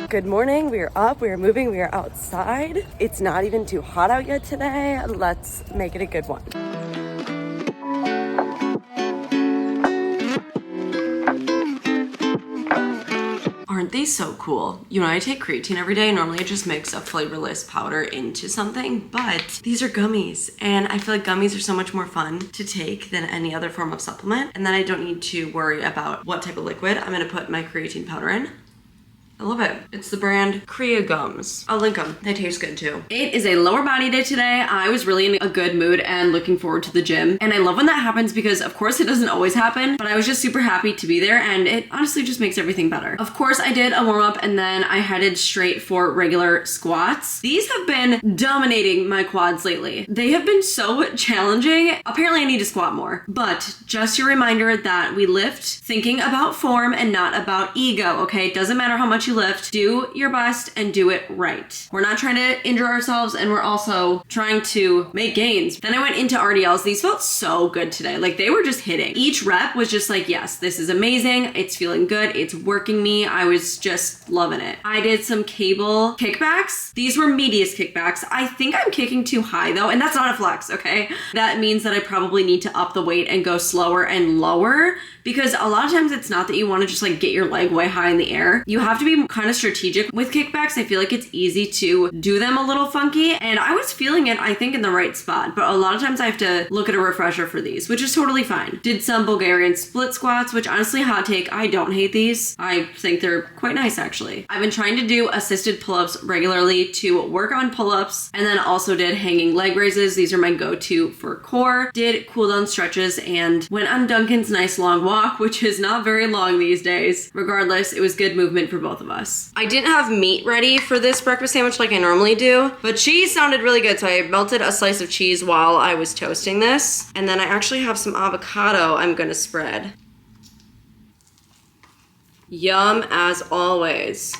Good morning, we are up, we are moving, we are outside. It's not even too hot out yet today. Let's make it a good one. Aren't these so cool? You know, I take creatine every day. Normally I just mix a flavorless powder into something, but these are gummies. And I feel like gummies are so much more fun to take than any other form of supplement. And then I don't need to worry about what type of liquid I'm gonna put my creatine powder in. I love it. It's the brand Crea Gums. I'll link them. They taste good too. It is a lower body day today. I was really in a good mood and looking forward to the gym. And I love when that happens because of course it doesn't always happen, but I was just super happy to be there and it honestly just makes everything better. Of course I did a warm up and then I headed straight for regular squats. These have been dominating my quads lately. They have been so challenging. Apparently I need to squat more, but just your reminder that we lift thinking about form and not about ego, okay? It doesn't matter how much you lift, do your best and do it right. We're not trying to injure ourselves and we're also trying to make gains. Then I went into RDLs. These felt so good today. Like they were just hitting. Each rep was just like, yes, this is amazing. It's feeling good. It's working me. I was just loving it. I did some cable kickbacks. These were medius kickbacks. I think I'm kicking too high though, and that's not a flex, okay? That means that I probably need to up the weight and go slower and lower because a lot of times it's not that you want to just like get your leg way high in the air. You have to be kind of strategic with kickbacks. I feel like it's easy to do them a little funky and I was feeling it, I think, in the right spot, but a lot of times I have to look at a refresher for these, which is totally fine. Did some Bulgarian split squats, which honestly, hot take, I don't hate these. I think they're quite nice actually. I've been trying to do assisted pull-ups regularly to work on pull-ups and then also did hanging leg raises. These are my go-to for core. Did cool down stretches and went on Duncan's nice long walk, which is not very long these days. Regardless, it was good movement for both of us. I didn't have meat ready for this breakfast sandwich like I normally do, but cheese sounded really good, so I melted a slice of cheese while I was toasting this. And then I actually have some avocado I'm gonna spread. Yum as always.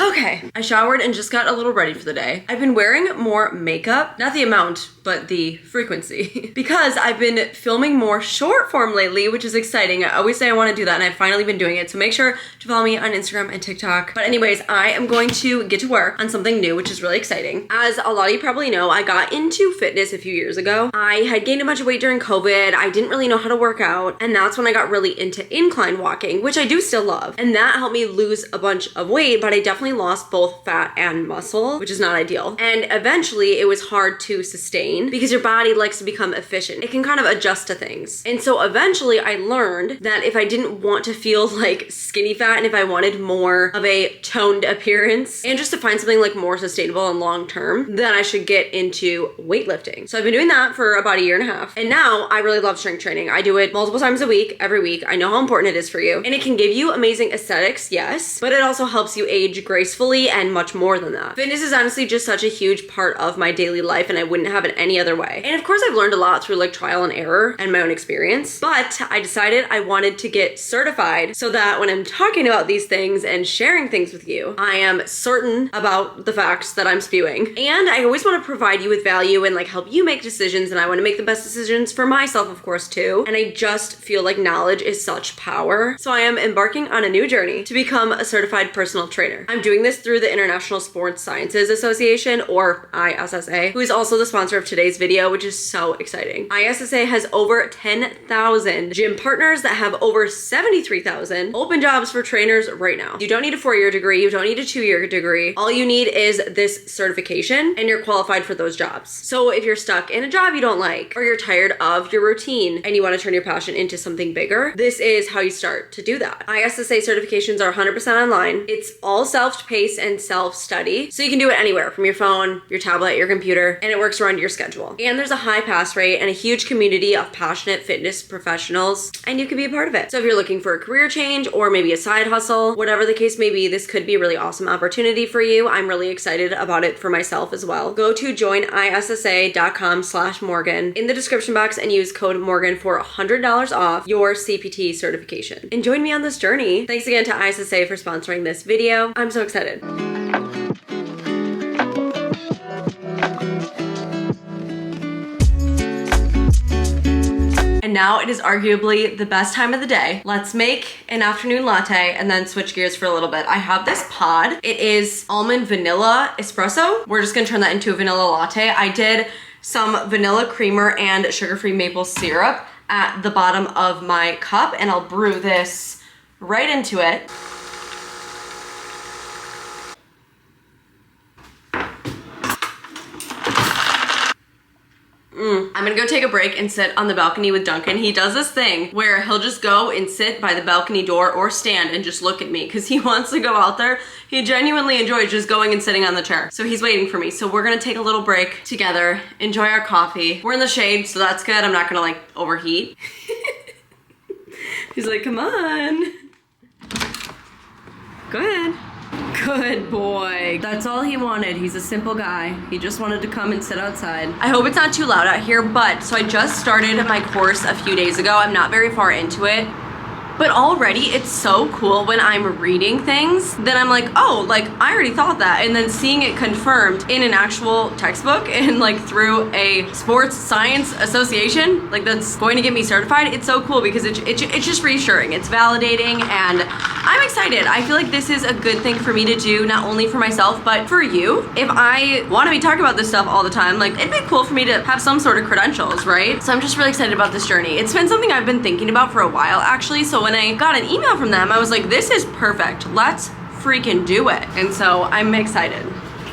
Okay, I showered and just got a little ready for the day. I've been wearing more makeup, not the amount, but the frequency, because I've been filming more short form lately, which is exciting. I always say I want to do that and I've finally been doing it, so make sure to follow me on Instagram and TikTok. But anyways, I am going to get to work on something new, which is really exciting. As a lot of you probably know, I got into fitness a few years ago. I had gained a bunch of weight during COVID. I didn't really know how to work out, and that's when I got really into incline walking, which I do still love. And that helped me lose a bunch of weight, but I definitely lost both fat and muscle, which is not ideal. And eventually it was hard to sustain because your body likes to become efficient. It can kind of adjust to things. And so eventually I learned that if I didn't want to feel like skinny fat and if I wanted more of a toned appearance and just to find something like more sustainable and long-term, then I should get into weightlifting. So I've been doing that for about a year and a half. And now I really love strength training. I do it multiple times a week, every week. I know how important it is for you. And it can give you amazing aesthetics, yes, but it also helps you age gracefully and much more than that. Fitness is honestly just such a huge part of my daily life and I wouldn't have it any other way. And of course I've learned a lot through like trial and error and my own experience, but I decided I wanted to get certified so that when I'm talking about these things and sharing things with you, I am certain about the facts that I'm spewing. And I always want to provide you with value and like help you make decisions, and I want to make the best decisions for myself, of course, too. And I just feel like knowledge is such power. So I am embarking on a new journey to become a certified personal trainer. I'm doing this through the International Sports Sciences Association, or ISSA, who is also the sponsor of today's video, which is so exciting. ISSA has over 10,000 gym partners that have over 73,000 open jobs for trainers right now. You don't need a 4-year degree, you don't need a 2-year degree. All you need is this certification and you're qualified for those jobs. So if you're stuck in a job you don't like, or you're tired of your routine and you want to turn your passion into something bigger, this is how you start to do that. ISSA certifications are 100% online. It's all self-paced and self-study, so you can do it anywhere from your phone, your tablet, your computer, and it works around your schedule. And there's a high pass rate and a huge community of passionate fitness professionals, and you can be a part of it. So if you're looking for a career change or maybe a side hustle, whatever the case may be, this could be a really awesome opportunity for you. I'm really excited about it for myself as well. Go to joinissa.com/Morgan in the description box and use code Morgan for $100 off your CPT certification. And join me on this journey. Thanks again to ISSA for sponsoring this video. I'm so excited. And and now it is arguably the best time of the day. Let's make an afternoon latte and then switch gears for a little bit. I have this pod. It is almond vanilla espresso. We're just gonna turn that into a vanilla latte. I did some vanilla creamer and sugar-free maple syrup at the bottom of my cup, and I'll brew this right into it. I'm gonna go take a break and sit on the balcony with Duncan. He does this thing where he'll just go and sit by the balcony door or stand and just look at me because he wants to go out there. He genuinely enjoys just going and sitting on the chair. So he's waiting for me. So we're gonna take a little break together, enjoy our coffee. We're in the shade, so that's good. I'm not gonna like overheat. He's like, come on. Go ahead. Good boy. That's all he wanted. He's a simple guy. He just wanted to come and sit outside. I hope it's not too loud out here, but so I just started my course a few days ago. I'm not very far into it. But already it's so cool when I'm reading things that I'm like, oh, like I already thought that. And then seeing it confirmed in an actual textbook and like through a sports science association, like that's going to get me certified. It's so cool because it's just reassuring. It's validating and I'm excited. I feel like this is a good thing for me to do, not only for myself, but for you. If I want to be talking about this stuff all the time, like it'd be cool for me to have some sort of credentials, right? So I'm just really excited about this journey. It's been something I've been thinking about for a while actually. So when I got an email from them, I was like, this is perfect. Let's freaking do it. And so I'm excited.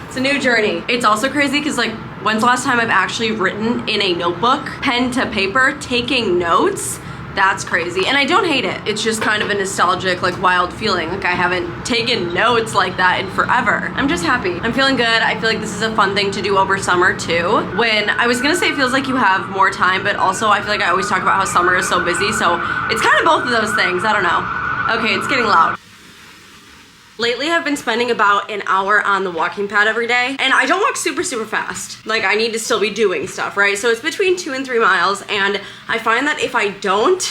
It's a new journey. It's also crazy because like, when's the last time I've actually written in a notebook, pen to paper, taking notes? That's crazy. And I don't hate it. It's just kind of a nostalgic, like wild feeling. Like I haven't taken notes like that in forever. I'm just happy. I'm feeling good. I feel like this is a fun thing to do over summer too. When I was gonna say it feels like you have more time, but also I feel like I always talk about how summer is so busy. So it's kind of both of those things. I don't know. Okay, it's getting loud. Lately, I've been spending about an hour on the walking pad every day, and I don't walk super fast. Like, I need to still be doing stuff, right? So it's between 2 and 3 miles, and I find that if I don't,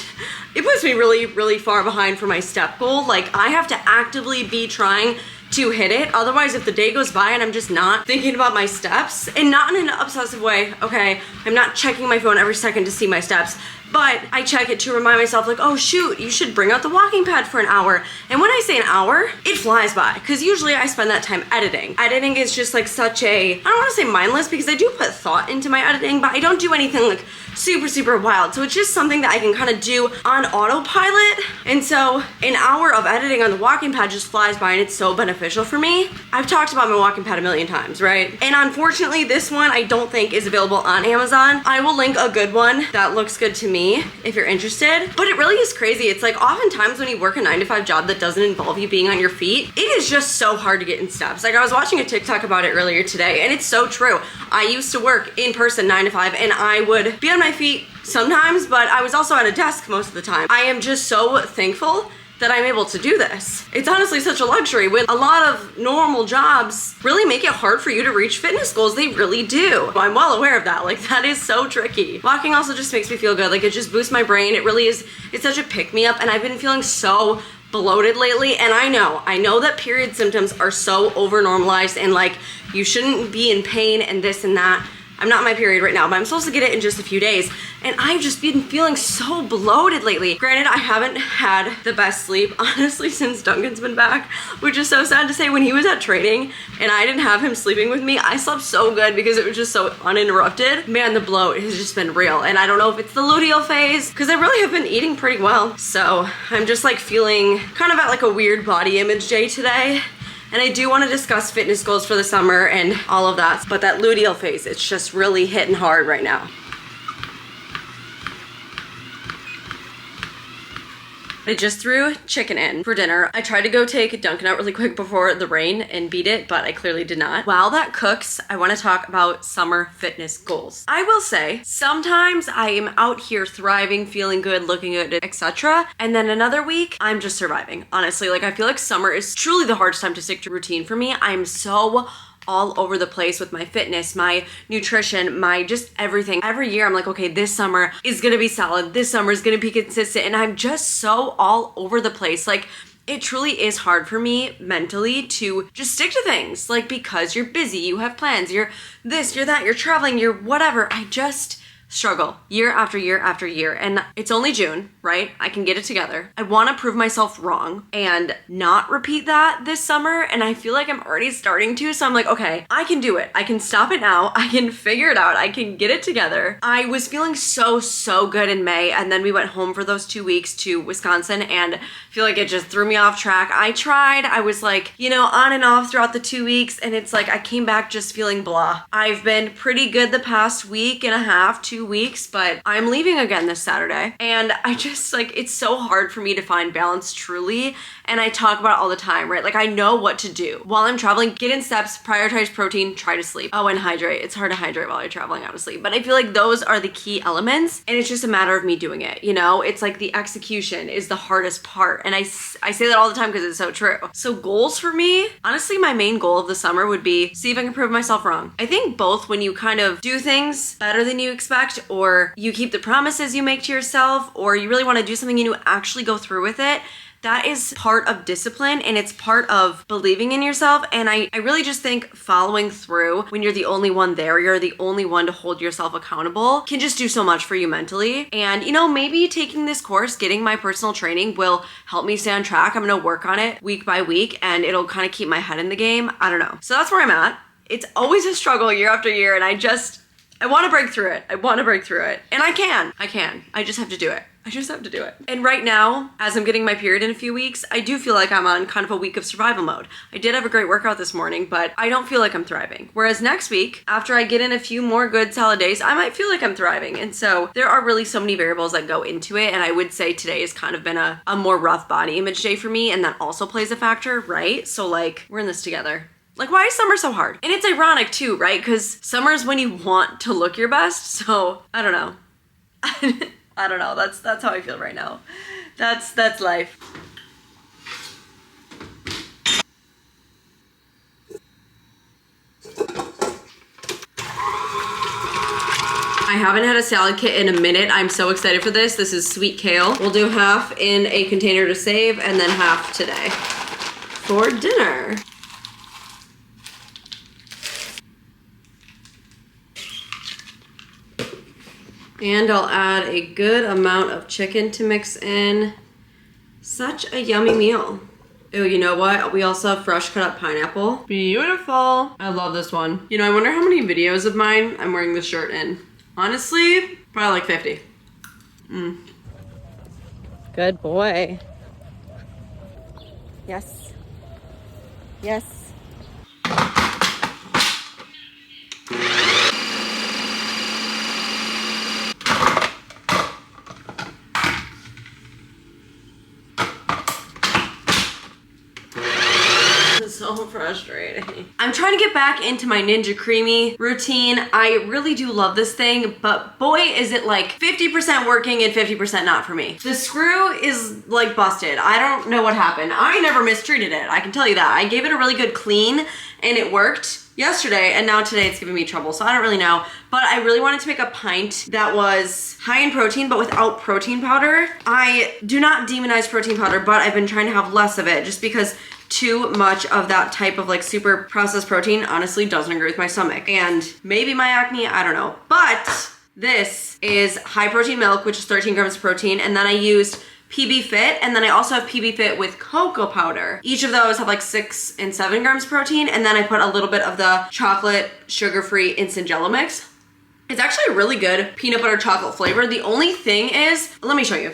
it puts me really far behind for my step goal. Like, I have to actively be trying to hit it. Otherwise, if the day goes by and I'm just not thinking about my steps, and not in an obsessive way, okay, I'm not checking my phone every second to see my steps, but I check it to remind myself like, oh shoot, you should bring out the walking pad for an hour. And when I say an hour, it flies by because usually I spend that time editing. Editing is just like such a, I don't want to say mindless because I do put thought into my editing, but I don't do anything like super wild. So it's just something that I can kind of do on autopilot. And so an hour of editing on the walking pad just flies by and it's so beneficial for me. I've talked about my walking pad a million times, right? And unfortunately, this one I don't think is available on Amazon. I will link a good one that looks good to me if you're interested. But it really is crazy. It's like oftentimes when you work a 9-to-5 job that doesn't involve you being on your feet, it is just so hard to get in steps. Like I was watching a TikTok about it earlier today and it's so true. I used to work in person 9 to 5 and I would be on my feet sometimes, but I was also at a desk most of the time. I am just so thankful that I'm able to do this. It's honestly such a luxury when a lot of normal jobs really make it hard for you to reach fitness goals. They really do. I'm well aware of that. Like that is so tricky. Walking also just makes me feel good. Like it just boosts my brain. It really is, it's such a pick me up and I've been feeling so bloated lately. And I know that period symptoms are so over normalized and like you shouldn't be in pain and this and that. I'm not on my period right now, but I'm supposed to get it in just a few days. And I've just been feeling so bloated lately. Granted, I haven't had the best sleep, honestly, since Duncan's been back, which is so sad to say. When he was at training and I didn't have him sleeping with me, I slept so good because it was just so uninterrupted. Man, the bloat has just been real. And I don't know if it's the luteal phase, because I really have been eating pretty well. So I'm just like feeling kind of at like a weird body image day today. And I do want to discuss fitness goals for the summer and all of that. But that luteal phase, it's just really hitting hard right now. I just threw chicken in for dinner. I tried to go take Duncan out really quick before the rain and beat it, but I clearly did not. While that cooks, I want to talk about summer fitness goals. I will say, sometimes I am out here thriving, feeling good, looking good, etc. And then another week, I'm just surviving. Honestly, like I feel like summer is truly the hardest time to stick to routine for me. I'm so all over the place with my fitness, my nutrition, my just everything. Every year I'm like, okay, this summer is gonna be solid. This summer is gonna be consistent. And I'm just so all over the place. Like it truly is hard for me mentally to just stick to things. Like because you're busy, you have plans, you're this, you're that, you're traveling, you're whatever. I just struggle year after year after year. And it's only June, right? I can get it together. I want to prove myself wrong and not repeat that this summer. And I feel like I'm already starting to. So I'm like, okay, I can do it. I can stop it now. I can figure it out. I can get it together. I was feeling so good in May. And then we went home for those 2 weeks to Wisconsin and I feel like it just threw me off track. I tried. I was like, you know, on and off throughout the 2 weeks. And it's like, I came back just feeling blah. I've been pretty good the past week and a half, 2 weeks, but I'm leaving again this Saturday. And I just like, it's so hard for me to find balance truly. And I talk about it all the time, right? Like I know what to do. While I'm traveling, get in steps, prioritize protein, try to sleep. Oh, and hydrate. It's hard to hydrate while you're traveling, honestly. But I feel like those are the key elements and it's just a matter of me doing it, you know? It's like the execution is the hardest part. And I say that all the time because it's so true. So goals for me, honestly, my main goal of the summer would be see if I can prove myself wrong. I think both when you kind of do things better than you expect or you keep the promises you make to yourself or you really want to do something and you actually go through with it, that is part of discipline and it's part of believing in yourself. And I really just think following through when you're the only one there, you're the only one to hold yourself accountable, can just do so much for you mentally. And you know, maybe taking this course, getting my personal training will help me stay on track. I'm gonna work on it week by week and it'll kind of keep my head in the game. I don't know. So that's where I'm at. It's always a struggle year after year and I want to break through it. I want to break through it. And I can. I just have to do it. I just have to do it. And right now, as I'm getting my period in a few weeks, I do feel like I'm on kind of a week of survival mode. I did have a great workout this morning, but I don't feel like I'm thriving. Whereas next week, after I get in a few more good solid days, I might feel like I'm thriving. And so there are really so many variables that go into it. And I would say today has kind of been a more rough body image day for me. And that also plays a factor, right? So like, we're in this together. Like, why is summer so hard? And it's ironic too, right? Because summer is when you want to look your best. So I don't know. I don't know. That's how I feel right now. That's life. I haven't had a salad kit in a minute. I'm so excited for this. This is sweet kale. We'll do half in a container to save and then half today for dinner. And I'll add a good amount of chicken to mix in. Such a yummy meal. Oh, you know what? We also have fresh cut up pineapple. Beautiful. I love this one. You know, I wonder how many videos of mine I'm wearing this shirt in. Honestly, probably like 50. Good boy. Yes. Yes. So frustrating. I'm trying to get back into my Ninja Creami routine. I really do love this thing, but boy, is it like 50% working and 50% not for me. The screw is like busted. I don't know what happened. I never mistreated it. I can tell you that. I gave it a really good clean and it worked yesterday and now today it's giving me trouble. So I don't really know, but I really wanted to make a pint that was high in protein, but without protein powder. I do not demonize protein powder, but I've been trying to have less of it just because too much of that type of like super processed protein honestly doesn't agree with my stomach and maybe my acne, I don't know. But this is high protein milk, which is 13 grams of protein. And then I used PB Fit, and then I also have PB Fit with cocoa powder. Each of those have like 6 and 7 grams of protein. And then I put a little bit of the chocolate sugar-free instant jello mix. It's actually a really good peanut butter chocolate flavor. The only thing is, let me show you.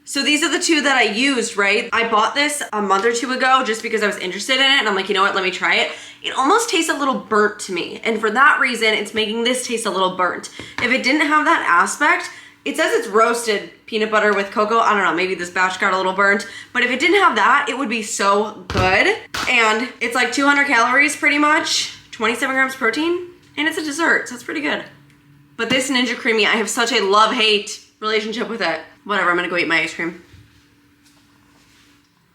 So these are the two that I used, right? I bought this a month or two ago just because I was interested in it. And I'm like, you know what, let me try it. It almost tastes a little burnt to me. And for that reason, it's making this taste a little burnt. If it didn't have that aspect, it says it's roasted peanut butter with cocoa. I don't know, maybe this batch got a little burnt. But if it didn't have that, it would be so good. And it's like 200 calories pretty much, 27 grams protein, and it's a dessert, so it's pretty good. But this Ninja Creami, I have such a love-hate relationship with it. Whatever, I'm gonna go eat my ice cream.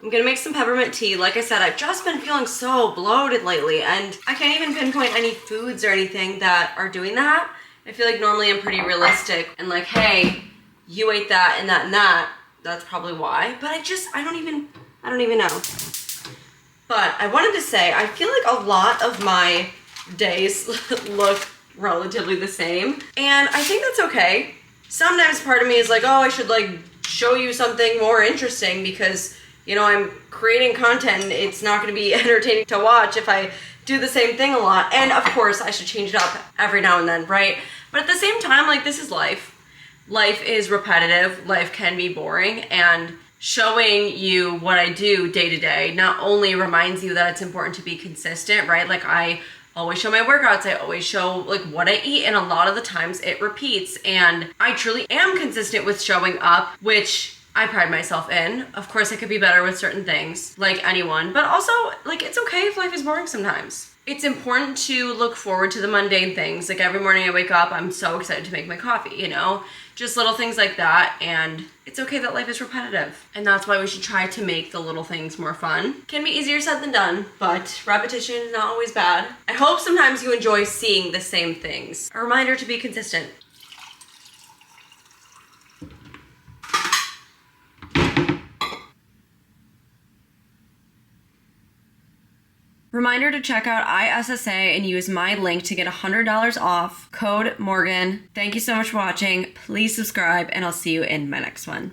I'm gonna make some peppermint tea. Like I said, I've just been feeling so bloated lately and I can't even pinpoint any foods or anything that are doing that. I feel like normally I'm pretty realistic and like, hey, you ate that and that and that. That's probably why. But I don't even know. But I wanted to say, I feel like a lot of my days look relatively the same. And I think that's okay. Sometimes part of me is like, oh, I should like show you something more interesting because, you know, I'm creating content and it's not going to be entertaining to watch if I do the same thing a lot. And of course, I should change it up every now and then, right? But at the same time, like, this is life. Life is repetitive. Life can be boring. And showing you what I do day to day not only reminds you that it's important to be consistent, right? Like, I always show my workouts. I always show like what I eat. And a lot of the times it repeats. And I truly am consistent with showing up, which I pride myself in. Of course, I could be better with certain things, like anyone, but also, like, it's okay if life is boring sometimes. It's important to look forward to the mundane things. Like, every morning I wake up, I'm so excited to make my coffee, you know? Just little things like that, and it's okay that life is repetitive. And that's why we should try to make the little things more fun. Can be easier said than done, but repetition is not always bad. I hope sometimes you enjoy seeing the same things. A reminder to be consistent. Reminder to check out ISSA and use my link to get $100 off. Code Morgan. Thank you so much for watching. Please subscribe, and I'll see you in my next one.